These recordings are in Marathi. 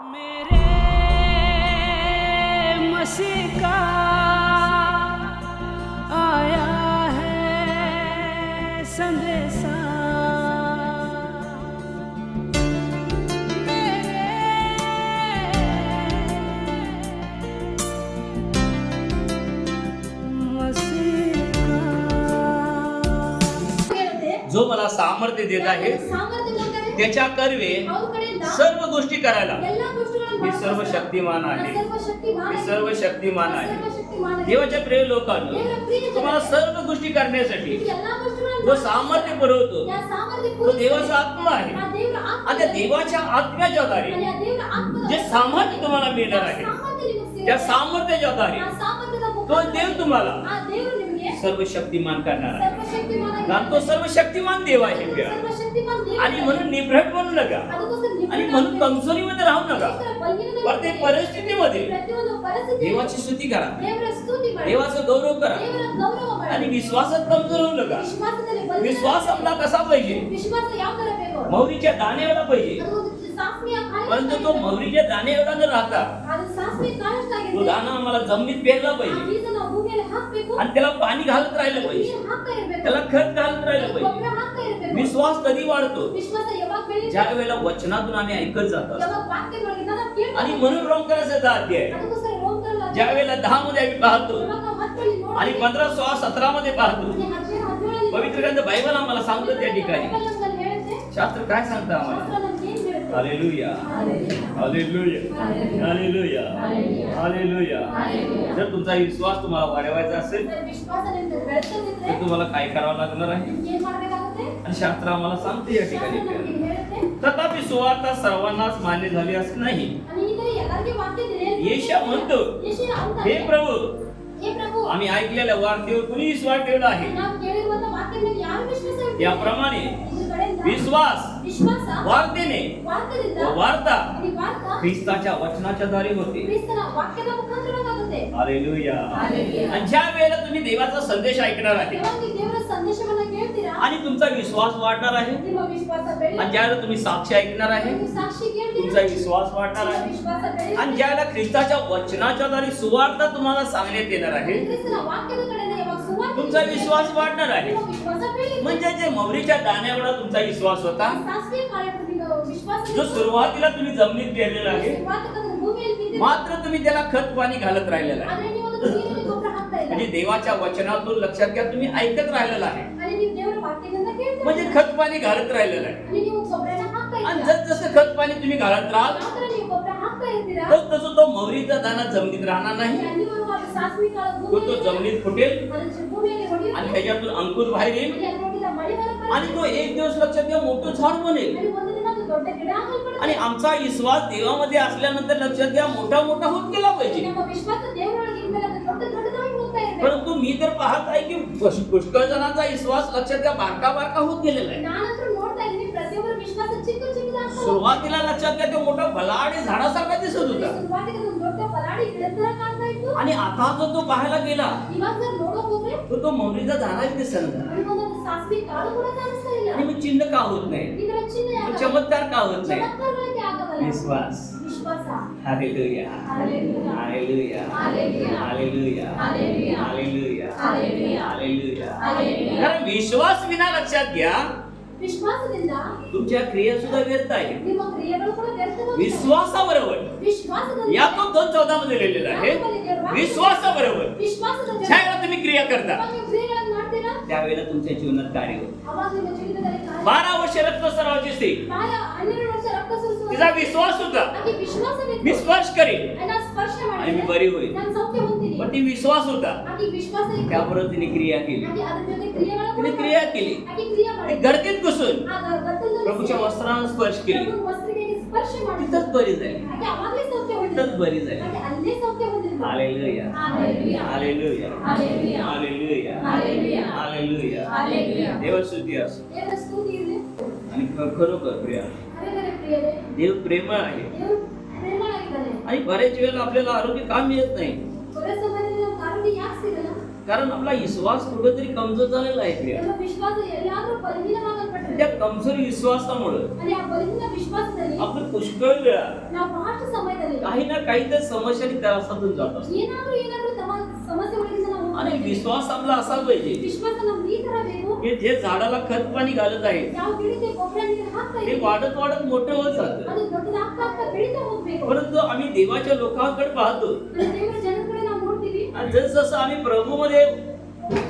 मेरे मसीह का आया है संदेशा, मेरे मसीह का। जो मला सामर्थ्य देत आहे त्याच्या कर्वे सर्व गोष्टी करायला मी सर्व शक्तिमान आहे, मी सर्व शक्तिमान आहे. देवाच्या प्रिय लोकांनो, तुम्हाला सर्व गोष्टी करण्यासाठी जो सामर्थ्य पुरवतो तो देवाचा आत्मा आहे. आणि त्या देवाच्या आत्म्याच्या द्वारे जे सामर्थ्य तुम्हाला मिळणार आहे त्या सामर्थ्याच्या द्वारे तो देव तुम्हाला सर्व शक्तिमान करणार आहे. कारण तो सर्व शक्तिमान देव आहे. आणि म्हणून निभ्रट बनू नका आणि म्हणून कमजोरीमध्ये राहू नका. प्रत्येक परिस्थितीमध्ये देवाची स्तुती करा, देवाचा गौरव करा आणि विश्वासात कमजोर होऊ नका. विश्वास आपला कसा पाहिजे? मोहरीच्या दाणे एवढा पाहिजे. परंतु तो मोहरीच्या दाणे एवढा न राहता तो दाणा आम्हाला जमिनीत पेरला पाहिजे आणि त्याला पाणी घालत राहिलं पाहिजे, त्याला खत घालत राहिलं पाहिजे. विश्वास कधी वाढतो? ज्या वेळेला वचनातून आम्ही ऐकत जातो. आणि म्हणून रोमकराचा अध्याय ज्या वेळेला 10 मध्ये आम्ही पाहतो आणि 15, 16, 17 मध्ये पाहतो, पवित्र ग्रंथ बायबल आम्हाला सांगतो त्या ठिकाणी शास्त्र काय सांगतं आम्हाला. Hallelujah, hallelujah, hallelujah, hallelujah. जर तुमचा विश्वास तुम्हाला वाढवायचा असेल तर तुम्हाला काय करावं लागणार आहे? आणि शास्त्र आम्हाला सांगते या ठिकाणी. तथापि सुवार्ता सर्वांनाच मान्य झाली असे नाही. येशू म्हणतो, हे प्रभू, आम्ही ऐकलेल्या वार्तेवर कुणी विश्वास ठेवला आहे? त्याप्रमाणे विश्वास वार्तेने व वार्ता ख्रिस्ताच्या वचनाच्या द्वारे होते. हालेलुया. आणि ज्या वेळेला तुम्ही देवाचा संदेश ऐकणार आहे आणि तुमचा विश्वास वाढणार आहे आणि ज्यावेळेला तुम्ही साक्ष ऐकणार आहे तुमचा विश्वास वाढणार आहे आणि ज्यावेळेला ख्रिस्ताच्या वचनाच्या द्वारे सुवार्ता तुम्हाला सांगण्यात येणार आहे तुमचा विश्वास वाढणार आहे. म्हणजे जे मोहरीच्या दाण्याएवढा तुमचा विश्वास होता जो सुरुवातीला तुम्ही जमिनीत पेरलेला आहे, मात्र तुम्ही त्याला खत पाणी घालत राहिलेला आहे. म्हणजे देवाच्या वचनातून लक्षात घ्या, तुम्ही ऐकत राहिलेला आहे म्हणजे खत पाणी घालत राहिलेलं आहे. आणि जसं खत पाणी तुम्ही घालत राहाल तसं तो मोहरीचा दाणा जमिनीत राहणार नाही, तो जमिनीत फुटेल आणि त्याच्यातून अंकुर बाहेर येईल आणि तो एक दिवस लक्षात घ्या मोठं झाड बनेल. आणि आमचा विश्वास देवामध्ये असल्यानंतर लक्षात घ्या मोठा मोठा होत गेला पाहिजे. परंतु मी तर पाहत आहे की पुष्कळ जणांचा विश्वास लक्षात घ्या बारका बारका होत गेलेला आहे. सुरुवातीला लक्षात घ्या ते मोठा भलाडी झाडासारखा दिसत होता आणि आता जो तो पाहायला गेला तो मोहरीचा झाडाच दिसत आणि मग चिन्ह का होत नाही? चमत्कार का होत नाही? विश्वास. Hallelujah, hallelujah, hallelujah, hallelujah, hallelujah. कारण विश्वास विना लक्षात घ्या तुमच्या क्रिया सुद्धा व्यर्थ आहे. विश्वासाबरोबर याकोब 2:14 मध्ये लिहिलेलं आहे, विश्वासाबरोबर ज्यावेळेला तुम्ही क्रिया करता त्यावेळेला तुमच्या जीवनात कार्य होतं. 12 वर्ष रक्तस्रावाची स्त्री, तिचा विश्वास होता मी स्पर्श करेन आणि मी बरी होईल. पण ती विश्वास होता त्याबरोबर तिने क्रिया केली. तिने क्रिया केली, गर्दीत घुसून प्रभूच्या वस्त्रांना स्पर्श केली, तिथंच बरी झाली, तिथंच बरी झाली. Hallelujah, hallelujah, hallelujah, hallelujah. देवस्तुती असो. आणि खरोखर प्रिया देव प्रेमळ आहे आणि बरेच वेळेला आपल्याला आरोग्य का मिळत नाही? कारण आपला विश्वास कुठेतरी कमजोर झालेला आहे प्रिया. त्या कमजोर विश्वासामुळे आणि ಆ ಬಲಹೀನ ವಿಶ್ವಾಸದಲ್ಲಿ आपण पुष्कळ वेळा ನಾವು ಬಹಳಷ್ಟು ಸಮಯದಲ್ಲಿ काही ना काही तर समस्या आणि त्रासातून जात असतो. ಏನಾದ್ರೂ ತಮ್ಮ ಸಮಸ್ಯೆಗಳಿಂದ ನಾವು आणि विश्वास आपला असा पाहिजे ವಿಶ್ವಾಸ ನಮ್ಗೆ ಈ ತರ ಬೇಕು. की जे झाडाला खत पाणी घालत आहे ಯಾವ ಗಿಡಕ್ಕೆ ಗೊಬ್ಬರ ನೀರು ಹಾಕ್ತಾ ते ಇದ್ದೀವಿ वाढत वाढत मोठं होत जातं. ಅದು ದೊಡ್ಡದಾಗ್ತಾ ಆಗ್ತಾ ಬೆಳೀತಾ ಹೋಗ್ಬೇಕು. परंतु आम्ही देवाच्या लोकांकडे पाहतो आणि ದೇವರ ಜನರ ಕಡೆ ನಾವು ನೋಡ್ತೀವಿ आणि जसं आम्ही प्रभूमध्ये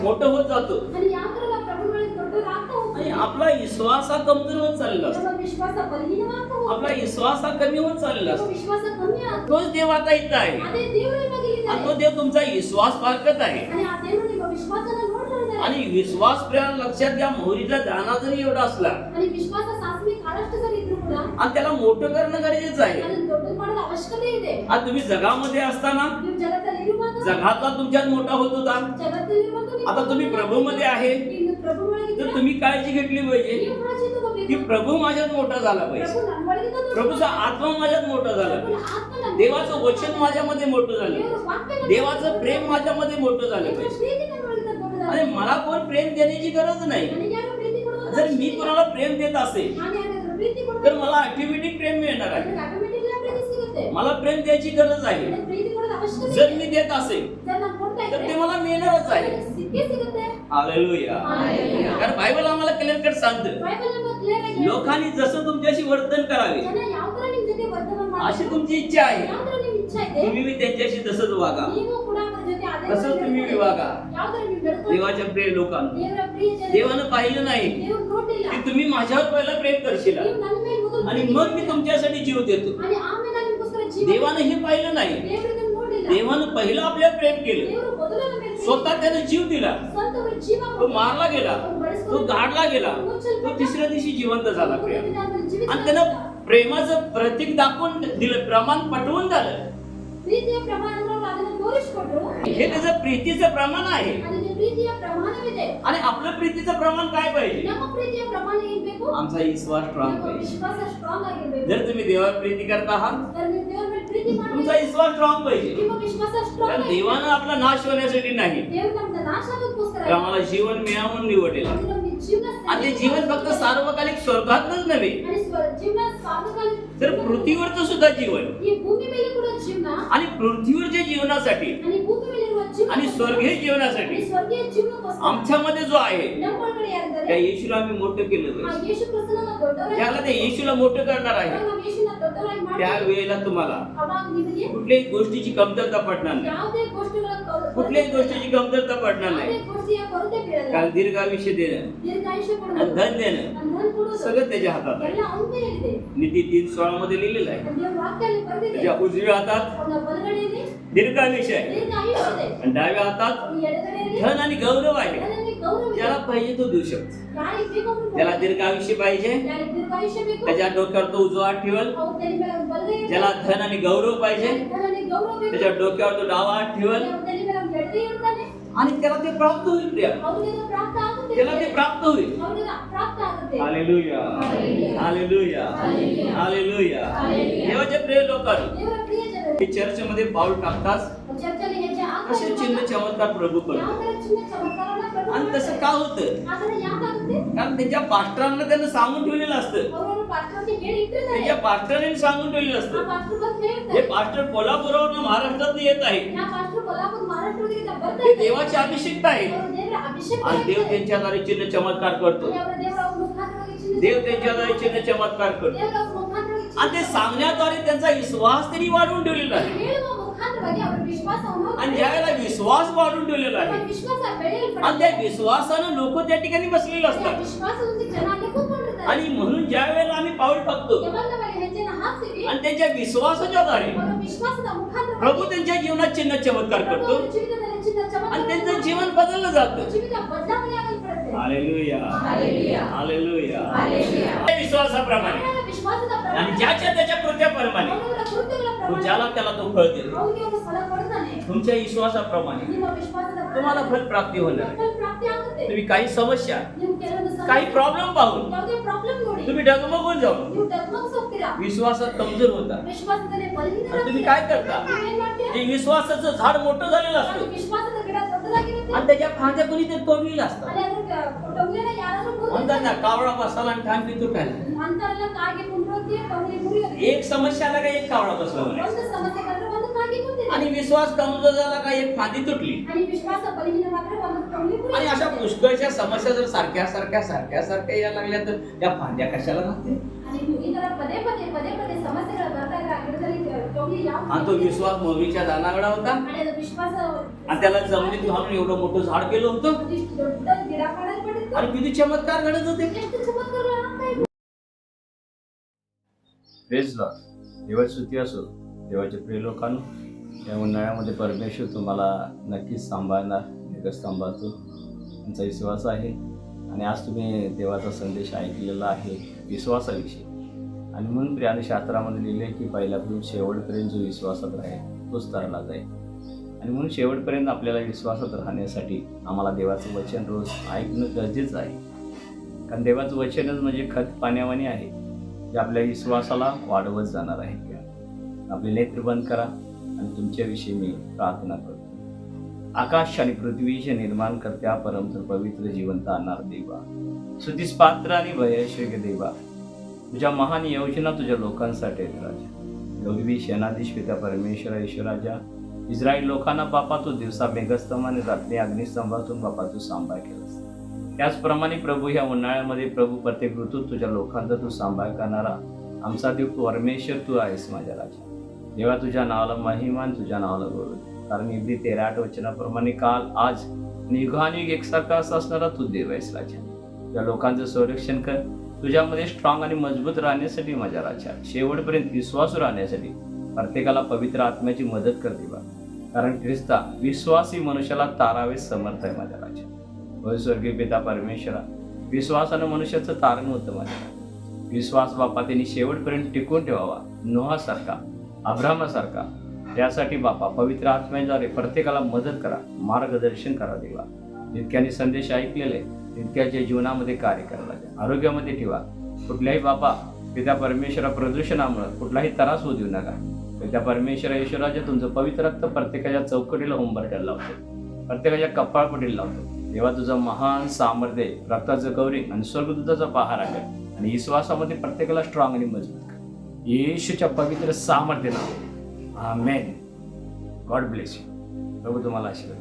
मोठं होत जातो आणि ಯಾವ ತರ ನಾವು ಪ್ರಭುಗಳಿಗೆ ದೊಡ್ಡದಾಗ್ತಾ आणि ಹೋಗ್ತೀವಿ आपला विश्वास हा कमजोर होत चाललेला असतो. ನಮ್ಮ ವಿಶ್ವಾಸ ಬಲಹೀನವಾಗ್ತಾ आपला ಹೋಗ್ತದೆ. विश्वास हा कमी होत चाललेला ನಮ್ಮ असतो. ವಿಶ್ವಾಸ ಕಮ್ಮಿ ಆಗ್ತದೆ. तोच देव आता इथं आहे ಅದೇ ದೇವರು ಇವಾಗ आणि ಇಲ್ಲಿದ್ದಾರೆ. तो देव तुमचा विश्वास पारखत आहे. आणि ಆ ದೇವರು ನಿಮ್ಮ ವಿಶ್ವಾಸನ ನೋಡ್ತಾ ಇದ್ದಾರೆ. आणि विश्वास प्रेम लक्षात घ्या, मोहरीचा दाना जरी एवढा असला आणि विಶ್ವಾಸ ಸಾಸಿವೆ ಕಾಳಷ್ಟು जरी ಇದ್ರೂ ಕೂಡ आणि त्याला मोठं करणं गरजेचं आहे. ಅದನ್ನ ದೊಡ್ಡದು ಮಾಡೋದು ಅವಶ್ಯಕತೆ ಇದೆ. आणि तुम्ही जगामध्ये असताना ನೀವು जगತ್ತಲ್ಲಿ ಇರುವಾಗ जगातला तुमच्यात मोठा होत होता. जगತ್ತಲ್ಲಿ ಇರುವಾಗ ನೀವು आता तुम्ही प्रभूमध्ये आहे ನೀವು ಪ್ರಭುವೊಳಗಿದ್ದೀರಾ. तर तुम्ही काळजी घेतली पाहिजे ನೀವು ಕಾಳಜಿ ತಗೋಬೇಕು. की प्रभू माझ्यात मोठा झाला पाहिजे. प्रभू ನಮ್ಮೊಳಗಿಂದ ದೊಡ್ಡ प्रभूचा आत्मा माझ्यात मोठा झाला प्रभूನ पाहिजे. ಆತ್ಮ ನಮ್ಮ देवाचं वचन माझ्यामध्ये मोठं झालं ದೇವರ पाहिजे. ವಾಕ್ಯ ನಮ್ಮ देवाचं प्रेम माझ्यामध्ये मोठं झालं ದೇವರ पाहिजे. ಪ್ರೀತಿ ನಮ್ಮೊಳಗಿಂದ ದೊಡ್ಡದಾಗಿದೆ. आणि मला कोण प्रेम देण्याची गरज नाही. ನನಗೆ ಯಾರು ಪ್ರೀತಿ ಕೊಡುವುದು जर मी कोणाला प्रेम देत असेल ನಾನು ಯಾರಿಗಾದ್ರೂ ಪ್ರೀತಿ ಕೊಡ್ಬೇಕು तर मला ऑटोमॅटिक प्रेम मिळणार आहे. ನನಗೆ ಆಟೋಮೆಟಿಕ್ಲಿ ಪ್ರೀತಿ ಸಿಗುತ್ತೆ. मला प्रेम द्यायची गरज आहे. ನನಗೆ ಪ್ರೀತಿ ಕೊಡೋದು ಅವಶ್ಯಕತೆ जर ಇದೆ. मी देत असेल जर ನಾನು ಕೊಡ್ತಾ तर ಇದ್ರೆ ते मला मिळणारच आहे. ನನಗೆ ಸಿಕ್ಕೇ ಸಿಗುತ್ತೆ. हालेलुया. हालेलुया. कारण बायबल आम्हाला क्लिअर कट सांगतं ಬೈಬಲ್ ನಮಗೆ ಕ್ಲಿಯರ್ ಆಗಿ लोकांनी जसं तुमच्याशी वर्तन करावे ಜನ ಯಾವ ತರ ನಿಮ್ ಜೊತೆ ವರ್ತನೆ अशी ಮಾಡ್ತಾರೆ तुमची इच्छा आहे. ಯಾವ ತರ ನಿಮ್ ಇಚ್ಛೆ ಇದೆ तुम्ही बी त्यांच्याशी तसंच वागा. ನೀವು ಕೂಡ ಅವರ ಜೊತೆ ಅದೇ तसंच तुम्ही बी वागा. ಯಾವ ತರ ನೀವು ನಡ್ಕೊಂಡು देवाच्या प्रिय लोकांना ದೇವರ ಪ್ರಿಯ ಜನ देवानं पाहिलं नाही ದೇವರು ನೋಡಿಲ್ಲ की तुम्ही माझ्यावर पहिला प्रेम करशील ನೀವು ನನ್ನ ಮೇಲೆ ಮೊದಲು आणि मग मी तुमच्यासाठी जीव देतो. आणि ಆಮೇಲೆ ನಾನು ನಿಮಗೋಸ್ಕರ ಜೀವ देवानं हे पाहिलं नाही. ದೇವರು ಇದನ್ನ ನೋಡಿಲ್ಲ देवानं पहिलं आपल्यावर प्रेम केलं. ದೇವರು ಮೊದಲು ನಮ್ಮ ಮೇಲೆ स्वतः त्यानं जीव दिला. ಸ್ವಂತವಾಗಿ ಜೀವ तो मारला गेला, तो गाडला गेला, तो तिसऱ्या दिवशी जिवंत झाला प्रेम. आणि त्यानं प्रेमाचं प्रतीक दाखवून दिलं, प्रमाण पटवून झालं. ಪ್ರೀತಿಯ ಪ್ರಮಾಣ ಅಂದ್ರೆ ಅದನ್ನ ತೋರಿಸಿಕೊಟ್ರು हे त्याचं प्रीतीचं प्रमाण आहे. ಅದಕ್ಕೆ ಪ್ರೀತಿಯ ಪ್ರಮಾಣವಿದೆ. आणि आपलं प्रीतीचं प्रमाण काय पाहिजे? ನಮ್ಮ ಪ್ರೀತಿಯ ಪ್ರಮಾಣ ಏನ್ ಬೇಕು? आमचा विश्वास स्ट्रॉंग ನಮ್ಮ पाहिजे. ವಿಶ್ವಾಸ ಸ್ಟ್ರಾಂಗ್ ಆಗಿರ್ಬೇಕು. जर तुम्ही देवावर प्रीती करत आहात तर ನೀವು ದೇವರ ಮೇಲೆ ಪ್ರೀತಿ तुमचा ಮಾಡ್ತೀರಿ. विश्वास स्ट्रॉंग पाहिजे. ನಿಮ್ಮ ವಿಶ್ವಾಸ ಸ್ಟ್ರಾಂಗ್ कारण ಆಗಿರ್ಬೇಕು. देवानं आपला नाश होण्यासाठी नाही ದೇವರು ನಮ್ಮನ್ನ ನಾಶ ಆಗೋದಕ್ಕೋಸ್ಕರ तर आम्हाला जीवन मिळावून निवडलेलं आहे. ಅದು ನಮಗೆ ಜೀವನ आणि ते जीवन फक्त सार्वकालिक स्वर्गातच नव्हे आणि ಜೀವನ ಸಾಧಕಾಲಿಕ तर पृथ्वीवरचं सुद्धा जीवन ಈ ಭೂಮಿ ಮೇಲೆ ಕೂಡ ಜೀವನ आणि पृथ्वीवरच्या जीवनासाठी आणि ಭೂಮಿ ಮೇಲೆ ಇರುವ ಜೀವನ आणि स्वर्गीय जीवनासाठी आणि ಸ್ವರ್ಗೀಯ ಜೀವನಕ್ಕೋಸ್ಕರ आमच्यामध्ये जो आहे ನಮ್ಮ ಒಳಗಡೆ ಯಾರಿದ್ದಾರೆ? त्या येशूला आम्ही मोठं केलं ಆ पाहिजे. ಯೇಸು ಕ್ರಿಸ್ತನನ್ನ ದೊಡ್ಡವರಾಗಿ ज्याला ते येशूला मोठं करणार आहे ನಾವು ಯೇಸುನ ದೊಡ್ಡವರಾಗಿ त्या ಮಾಡ್ತೀವಿ. वेळेला तुम्हाला ಅವಾಗ ನಿಮಗೆ कुठल्याही गोष्टीची कमतरता पडणार नाही. ಯಾವುದೇ ಗೋಷ್ಠಿಗಳ कुठल्याही गोष्टीची कमतरता पडणार ಯಾವುದೇ नाही. ಗೋಷ್ಠಿಯ ಕೊರತೆ ಬೀಳಲ್ಲ. कारण दीर्घायुष्य देणं ದೀರ್ಘಾಯುಷ್ಯ आणि ಕೊಡೋದು धन देणं ಧನ ಕೊಡೋದು सगळं त्याच्या हातात आहे. ಎಲ್ಲ ಅವನ ಕೈಯಲ್ಲಿದೆ. नीती 3:16 मध्ये लिहिलेलं आहे. ದೇವರ ವಾಕ್ಯದಲ್ಲಿ ಬರೆದಿದೆ. त्याच्या उजव्या हातात ಅವನ ಬಲಗಡೆಯಲ್ಲಿ दीर्घायुष्य आहे ದೀರ್ಘಾಯುಷ್ಯ ಇದೆ. आणि डाव्या हातात ಅವನ ಎಡಗಡೆಯಲ್ಲಿ धन आणि गौरव आहे. ಧನದಲ್ಲಿ ಗೌರವ ಇದೆ. ज्याला पाहिजे तो देऊ शकतो. ಯಾರಿಗೆ ಬೇಕು ಅವ್ರು ज्याला ಕೊಡ್ತಾರೆ. दीर्घायुष्य पाहिजे ಯಾರಿಗೆ दीर्ಘಾಯುಷ್ಯ ಬೇಕು त्याच्या डोक्यावर तो उजवा हात ठेवल. ಅವ್ರ ತಲೆ ಮೇಲೆ ಅವ್ನ ಬಲಗೈ ಇರುತ್ತೆ. ज्याला धन आणि गौरव पाहिजे ಯಾರಿಗೆ ಧನದಲ್ಲಿ ಗೌರವ ಬೇಕು त्याच्या डोक्यावर तो डावा हात ठेवल ಅವ್ರ तಲೆ ಮೇಲೆ ಅವ್ನ ಎಡಗೈ ಇರ್ತಾನೆ. आणि त्याला ते प्राप्त होईल प्रिया. ಅವ್ರಿಗೆ ಅದು ಪ್ರಾಪ್ತ ಆಗುತ್ತೆ. त्याला ते प्राप्त होईल. ಅವ್ರಿಗೆ ಅದು ಪ್ರಾಪ್ತ ಆಗುತ್ತೆ. Hallelujah hallelujah hallelujah. देवाच्या प्रिय लोकांनो ದೇವರ ಪ್ರಿಯ ಜನರೇ, हे चर्च मध्ये पाऊल टाकताच ಚರ್ಚಲ್ಲಿ ಹೆಜ್ಜೆ कसे चिन्ह ಹಾಕುವಾಗ चमत्कार प्रभू ಯಾವ करतो. ತರ ಚಿನ್ನ ಚಮತ್ಕಾರವನ್ನ ಪ್ರಭು आणि तसं ಮಾಡ್ತಾರೆ. का होतं? ಆ ತರ ಯಾಕಾಗುತ್ತೆ? कारण त्यांच्या पास्टरांना त्यांना सांगून ठेवलेलं असतं. ಅವರು ಪಾಸ್ಟರ್ಗೆ ಹೇಳಿ ಇಟ್ಟಿರ್ತಾರೆ. त्यांच्या पास्टरांनी सांगून ठेवलेलं ಆ असतं. ಪಾಸ್ಟರ್ ಬಂದು हे ಹೇಳ್ತಾರೆ. पास्टर कोल्हापुरावरून महाराष्ट्रात येत आहे. ಆ ಪಾಸ್ಟರ್ ಕೊಲ್ಲಾಪುರ ಮಹಾರಾಷ್ಟ್ರದಿಂದ ಬರ್ತಾ ते ಇದ್ದಾರೆ. देवाचे अभिषेक आहे ಅವರು ದೇವರ ಅಭಿಷೇಕ आणि देव ಆಗಿದ್ದಾರೆ. त्यांच्याद्वारे चिन्ह चमत्कार करतो. ಅವರ ದೇವರ ಅವ್ರ ಮುಖಾಂತರವಾಗಿ ಚಿನ್ನ देव त्यांच्याद्वारे चिन्ह चमत्कार करतो ದೇವರ ಅವ್ರ ಮುಖಾಂತರವಾಗಿ ಚಿನ್ನ आणि ते सांगण्याद्वारे त्यांचा विश्वास त्यांनी वाढवून ठेवलेला आहे. ಹೇಳುವ ಮುಖಾಂತರವಾಗಿ ಅವರ ವಿಶ್ವಾಸವನ್ನು आणि ज्यावेळेला विश्वास वाढून ठेवलेला ಅವರ आहे ವಿಶ್ವಾಸ आणि त्या ಬೆಳೆಯಲ್ಪಡುತ್ತೆ. विश्वासानं लोक त्या ठिकाणी बसलेले ಆ असतात. ವಿಶ್ವಾಸದೊಂದಿಗೆ ಜನ ಅಲ್ಲಿ ಕೂತ್ಕೊಂಡಿರ್ತಾರೆ. आणि म्हणून ज्या वेळेला आम्ही पाऊल टाकतो ಯಾವಾಗ ನಾವು ಅಲ್ಲಿ ಹೆಜ್ಜೆನ ಹಾಕ್ತೀವಿ, आणि त्यांच्या विश्वासाच्या द्वारे ಅವರ ವಿಶ್ವಾಸದ ಮುಖಾಂತರವಾಗಿ प्रभू त्यांच्या जीवनात चिन्ह चमत्कार ಪ್ರಭು करतो ಅವರ ಜೀವಿತದಲ್ಲಿ ಚಿನ್ನ आणि ಚಮತ್ಕಾರ त्यांचं जीवन बदललं जातं. ಜೀವಿತ ಬದಲಾವಣೆ ಆಗಲ್ಪಡುತ್ತೆ. Hallelujah hallelujah. हालेलुया. हालेलुया. त्या विश्वासाप्रमाणे ಅವರ ವಿಶ್ವಾಸದ आणि ಪ್ರಮಾಣ ज्याच्या त्याच्या कृत्याप्रमाणे ಅವರ ಕೃತ್ಯಗಳ तो ಪ್ರಮಾಣ ज्याला त्याला तो फळ देतो. ಅವರಿಗೆ ಒಂದು ಫಲ ಕೊಡ್ತಾನೆ. तुमच्या विश्वासाप्रमाणे ನಿಮ್ಮ ವಿಶ್ವಾಸದ ಪ್ರಮಾಣ तुम्हाला फल प्राप्ती होणार आहे. ಫಲ ಪ್ರಾಪ್ತಿ ಆಗುತ್ತೆ. तुम्ही काही समस्या ನೀವು ಕೆಲವೊಂದು ಸಮಸ್ಯೆ- काही प्रॉब्लेम पाहून ಯಾವುದೇ ಪ್ರಾಬ್ಲಮ್ ನೋಡಿ तुम्ही डगमगून जाऊन ನೀವು ಡಗ್ಮಗ್ಸ್ ಹೋಗ್ತೀರಾ. विश्वासात कमजोर होता. ವಿಶ್ವಾಸದಲ್ಲಿ आणि ಬಲಹೀನರಾಗ್ತೀರಾ. तुम्ही काय करता? ನೀವೇನ್ ಮಾಡ್ತೀರಾ? ते विश्वासाचं झाड मोठं झालेलं ಅದು असतं ವಿಶ್ವಾಸದ ಗಿಡ ದೊಡ್ಡದಾಗಿರುತ್ತೆ. आणि त्याच्या फांद्या कोणी ते तोडलेल्या असतात. ಅಲ್ಲಿ ಅದ್ರ ಟೊಂಗೆನ ಯಾರಾದ್ರೂ म्हणतात ना कावळा बसाला आणि ठाण तुटायला. ಅಂತಾರಲ್ಲ ಕಾಗೆ ಕುಂಡ್ರೋದ್ಗೆ ಟೊಂಗೆ ಮುರಿಯೋದು. एक समस्या आला का एक कावळा बसला म्हणायचं. ಒಂದು ಸಮಸ್ಯೆ ಬಂದ್ರೆ ಒಂದು ಕಾಗೆ ಕುಂತಿದೆ. आणि विश्वास कमजोर झाला का एक फांदी तुटली. आणि विश्वास बलहीनವಾದ್ರೆ ಒಂದು ಟೊಂಗೆ आणि ಮುರಿಯೋದು. अशा पुष्कळशा समस्या जर सारख्या यायला लागल्या तर त्या फांद्या कशाला राहतील. आणि ಈ ತರ ಪದೇ ಪದೇ ಸಮಸ್ಯೆಗಳು ಬರ್ತಾ ಇದ್ರೆ ಆ ಗಿಡದಲ್ಲಿ ಟೊಂಗೆ ಯಾವ आणि तो विश्वास मोहरीच्या दानागडा होता आणि ಅದು ವಿಶ್ವಾಸ आणि त्याला जमिनीत घालून एवढं मोठं झाड केलं होतं ಇಷ್ಟು ದೊಡ್ಡ ಗಿಡ ಮಾಡಲ್ಪಟ್ಟಿತ್ತು. आणि किती चमत्कार घडत होते. ಎಷ್ಟು ಚಮತ್ಕಾರಗಳು ಆಗ್ತಾ ಇತ್ತು. Praise Lord. देवाची स्तुती असो. देवाचे प्रिय लोकांनो, या उन्हाळ्यामध्ये परमेश्वर तुम्हाला नक्कीच सांभाळणार. एकच सांभाळतो त्यांचा विश्वास आहे. आणि आज तुम्ही देवाचा संदेश ऐकलेला आहे विश्वासाविषयी. आणि म्हणून प्रियाने शास्त्रामध्ये लिहिले की पहिल्यापासून शेवटपर्यंत जो विश्वासात राहील तोच तरला जाईल. आणि म्हणून शेवटपर्यंत आपल्याला विश्वासात राहण्यासाठी आम्हाला देवाचं वचन रोज ऐकणं गरजेचं आहे. कारण देवाचं वचनच म्हणजे खत पाण्यावानी आहे जे आपल्या विश्वासाला वाढवत जाणार आहे. आपले नेत्र बंद करा आणि तुमच्याविषयी मी प्रार्थना करतो. आकाश आणि पृथ्वीचे निर्माण करत्या परमतर पवित्र जिवंत आणणार देवा, स्तुतीस पात्र आणि भयश्वेग देवा, तुझ्या महान योजना तुझ्या लोकांसाठी आहेत राजा. गौरवी सेनाधीश पिता परमेश्वर ईश्वराजा, इस्रायल लोकांना बापा तू दिवसा मेघस्तंभाने रात्री अग्निस्तंभातून बापा तू सांभाळ केलास. त्याचप्रमाणे प्रभू ह्या उन्हाळ्यामध्ये प्रभू प्रत्येक ऋतूत तुझ्या लोकांचा तू सांभाळ करणारा आमचा देव परमेश्वर तू आहेस माझ्या राजा. देवा तुझ्या नावाला महिमान, तुझ्या नावाला गौरव. कारण इब्री 13:8 वचनाप्रमाणे काल आज युगानुयुग एकसारखा असणारा तू देव आहेस राजा. त्या लोकांचं संरक्षण कर. तुझ्यामध्ये स्ट्रॉंग आणि मजबूत राहण्यासाठी माझ्या राजा, शेवटपर्यंत विश्वासू राहण्यासाठी प्रत्येकाला पवित्र आत्म्याची मदत कर देवा. कारण ख्रिस्ता विश्वासी मनुष्याला तारावे समर्थ आहे माझ्या राजा. होय स्वर्गीय पिता परमेश्वरा, विश्वासानं मनुष्याचं तारण होतं माझ्या राजा. विश्वास बापा त्यांनी शेवटपर्यंत टिकून ठेवावा, नोहासारखा, अब्राहमासारखा. त्यासाठी बापा पवित्र आत्म्याद्वारे प्रत्येकाला मदत करा, मार्गदर्शन करा देवा. जितक्याने संदेश ऐकलेले तितक्याच्या जीवनामध्ये कार्य करायला द्या. आरोग्यामध्ये ठेवा. कुठल्याही बापा पिता परमेश्वरा प्रदूषणामुळे कुठलाही त्रास होऊ देऊ नका. पिता परमेश्वरा ईश्वराच्या तुमचं पवित्र रक्त प्रत्येकाच्या चौकटीला उंबरठ्याला लावतो, प्रत्येकाच्या कपाळपटीला लावतो. देवा तुझं महान सामर्थ्य, रक्ताचं कवरिंग आणि स्वर्गदूताचा पहार आहे आणि विश्वासामध्ये प्रत्येकाला स्ट्रॉंग आणि मजबूत कर. येशूच्या पवित्र सामर्थ्य नाव. आमेन. God bless you. प्रभू तुम्हाला आशीर्वाद.